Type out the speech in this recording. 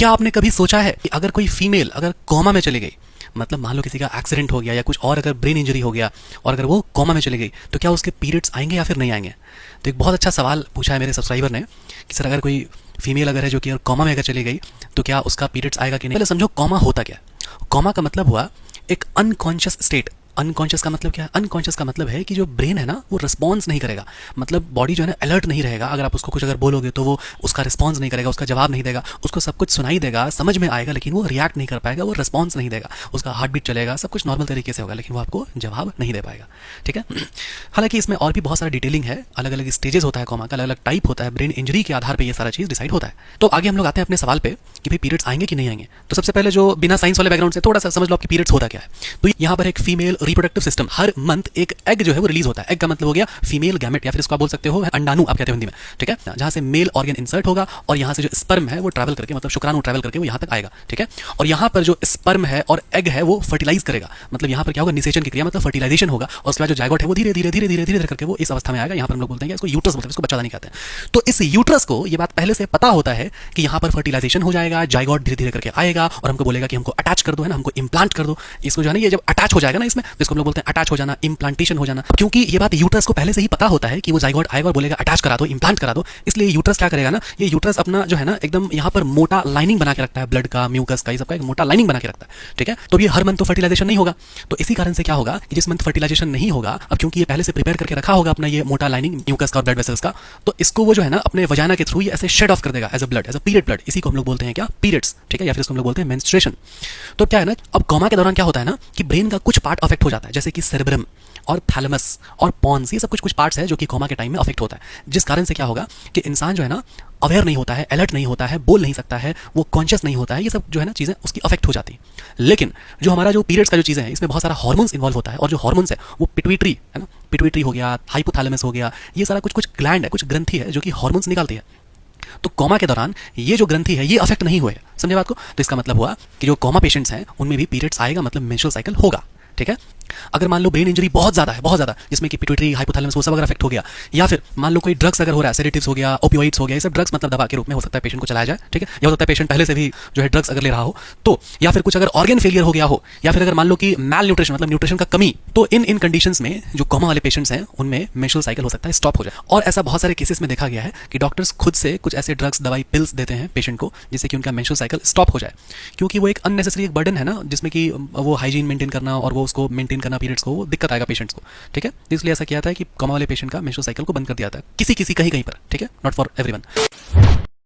क्या आपने कभी सोचा है कि अगर कोई फीमेल अगर कोमा में चली गई, मतलब मान लो किसी का एक्सीडेंट हो गया या कुछ और अगर ब्रेन इंजरी हो गया और अगर वो कोमा में चली गई तो क्या उसके पीरियड्स आएंगे या फिर नहीं आएंगे? तो एक बहुत अच्छा सवाल पूछा है मेरे सब्सक्राइबर ने कि सर अगर कोई फीमेल अगर है जो कि कोमा में अगर चली गई तो क्या उसका पीरियड्स आएगा कि नहीं। पहले समझो कोमा होता क्या है। कोमा का मतलब हुआ एक अनकॉन्शियस स्टेट। अनकॉन्शियस का मतलब क्या है? अनकॉन्शियस का मतलब है कि जो ब्रेन है ना वो रिस्पॉन्स नहीं करेगा, मतलब बॉडी जो है ना अलर्ट नहीं रहेगा। अगर आप उसको कुछ अगर बोलोगे तो वो उसका रिस्पॉन्स नहीं करेगा, उसका जवाब नहीं देगा। उसको सब कुछ सुनाई देगा, समझ में आएगा, लेकिन वो रिएक्ट नहीं कर पाएगा, वो रिस्पॉन्स नहीं देगा। उसका हार्ट बीट चलेगा, सब कुछ नॉर्मल तरीके से होगा, लेकिन वो आपको जवाब नहीं दे पाएगा। ठीक है। हालांकि इसमें और भी बहुत सारा डिटेलिंग है, अलग अलग स्टेजेस होता है कोमा का, अलग अलग टाइप होता है, ब्रेन इंजरी के आधार पर ये सारा चीज डिसाइड होता है। तो आगे हम लोग आते हैं अपने सवाल पे कि भाई पीरियड्स आएंगे कि नहीं आएंगे। तो सबसे पहले जो बिना साइंस वाले बैकग्राउंड से थोड़ा सा समझ लो आपकी पीरियड्स होता क्या है। तो यहाँ पर एक फीमेल रिप्रोडक्टिव सिस्टम, हर मंथ एक एग जो है वो रिलीज होता है। एग का मतलब हो गया फीमेल गैमेट या फिर इसको आप बोल सकते हो अंडाणु, आप कहते हो हिंदी में। ठीक है। जहां से मेल ऑर्गन इंसर्ट होगा और यहां से जो स्पर्म है वो ट्रैवल करके, मतलब शुक्राणु ट्रैवल करके वो यहां तक आएगा। ठीक है। और यहां पर जो स्पर्म है और एग है वो फर्टिलाइज करेगा, मतलब यहां पर क्या होगा, निषेचन की क्रिया, मतलब फर्टिलाइजेशन होगा। और उसके बाद जो जायगोट है वो धीरे धीरे धीरे धीरे धीरे करके वो इस अवस्था में आएगा। यहां पर हम लोग बोलते हैं इसको यूट्रस बोलते हैं, इसको बच्चादानी कहते हैं। तो इस यूट्रस को ये बात पहले से पता होता है कि यहां पर फर्टिलाइजेशन हो जाएगा, जायगोट धीरे धीरे करके आएगा और हमको बोलेगा कि हमको अटैच कर दो, है ना, हमको इम्प्लांट कर दो। इसको जो है ना, ये जब अटैच हो जाएगा ना इसमें, तो इसको हम लोग बोलते हैं अटैच हो जाना, इम्प्लांटेशन हो जाना। क्योंकि ये बात यूट्रस को पहले से ही पता होता है कि वो जायगोट आएगा और बोलेगा अटैच करा दो, इम्प्लांट करा दो। इसलिए यूट्रस क्या करेगा ना, ये यूट्रस अपना जो है ना एकदम यहाँ पर मोटा लाइनिंग बना के रखता है, ब्लड का, म्यूकस का, ये सब का एक मोटा लाइनिंग बना के रखता है। ठीक है। तो ये हर मंथ तो फर्टिलाइजेशन नहीं होगा, तो इसी कारण से क्या होगा कि जिस मंथ फर्टिलाइजेशन नहीं होगा, अब क्योंकि ये पहले से प्रिपेयर करके रखा होगा अपना ये मोटा लाइनिंग म्यूकस का और ब्लड वेसल्स का, तो इसको वो जो है ना अपने वजाना के थ्रू ये ऐसे शेड ऑफ कर देगा as a blood, as a period blood. इसी को हम लोग बोलते हैं क्या, पीरियड्स। ठीक है। या फिर इसको हम लोग बोलते हैं मेंस्ट्रुएशन। तो क्या है ना, अब कोमा के दौरान क्या होता है ना कि ब्रेन का कुछ पार्ट अफेक्ट हो जाता है, जैसे कि सेरेब्रम और थैलेमस और पॉन्स, ये सब कुछ पार्ट्स है जो कि कोमा के टाइम में अफेक्ट होता है। जिस कारण से क्या होगा कि इंसान जो है ना अवेयर नहीं होता है, अलर्ट नहीं होता है, बोल नहीं सकता है, वो कॉन्शियस नहीं होता है, ये सब जो है ना चीजें उसकी अफेक्ट हो जाती है। लेकिन जो हमारा जो पीरियड्स का जो चीजें हैं इसमें बहुत सारा हार्मोन्स इन्वॉल्व होता है, और जो हार्मोन्स है वो पिट्यूटरी है ना, पिट्यूटरी हो गया, हाइपोथैलेमस हो गया, ये सारा कुछ ग्लैंड है, कुछ ग्रंथि है जो कि हार्मोन्स निकालती है। तो कोमा के दौरान ये जो ग्रंथि है ये अफेक्ट नहीं हुए, समझे बात को। तो इसका मतलब हुआ कि जो कोमा पेशेंट्स हैं उनमें भी पीरियड्स आएगा, मतलब मेंस्ट्रुअल साइकिल होगा। ठीक है। अगर मान लो ब्रेन इंजरी बहुत ज्यादा है, बहुत ज्यादा, जिसमें कि पिट्यूटरी, हाइपोथैलेमस वो सब अगर अफेक्ट हो गया, या फिर मान लो कोई ड्रग्स अगर हो रहा है, सेडेटिव्स हो गया, ओपियोइड्स हो गया, ये सब ड्रग्स मतलब दवा के रूप में हो सकता है पेशेंट को चलाया जाए। ठीक है। या हो सकता है पेशेंट पहले से भी जो है ड्रग्स अगर ले रहा हो तो, या फिर कुछ अगर ऑर्गन फेलियर हो गया हो, या फिर अगर मान लो कि मैल न्यूट्रिशन मतलब न्यूट्रिशन का कमी, तो इन कंडीशंस में जो कोमा वाले पेशेंट्स हैं उनमें मेंस्ट्रुअल साइकिल हो सकता है स्टॉप हो जाए। और ऐसा बहुत सारे केसेस में देखा गया है कि डॉक्टर्स खुद से कुछ ऐसे ड्रग्स, दवाई, पिल्स देते हैं पेशेंट को जिससे कि उनका मेंस्ट्रुअल साइकिल स्टॉप हो जाए, क्योंकि वो एक अननेसेसरी एक बर्डन है ना, जिसमें कि वो हाइजीन मेंटेन करना और वो उसको मेंटेन करना पीरियड्स को, वो दिक्कत आएगा पेशेंट्स को। ठीक है। इसलिए ऐसा किया था कि कोमा वाले पेशेंट का मेंस्ट्रुअल साइकिल को बंद कर दिया था, किसी किसी कहीं कहीं पर। ठीक है। Not for everyone.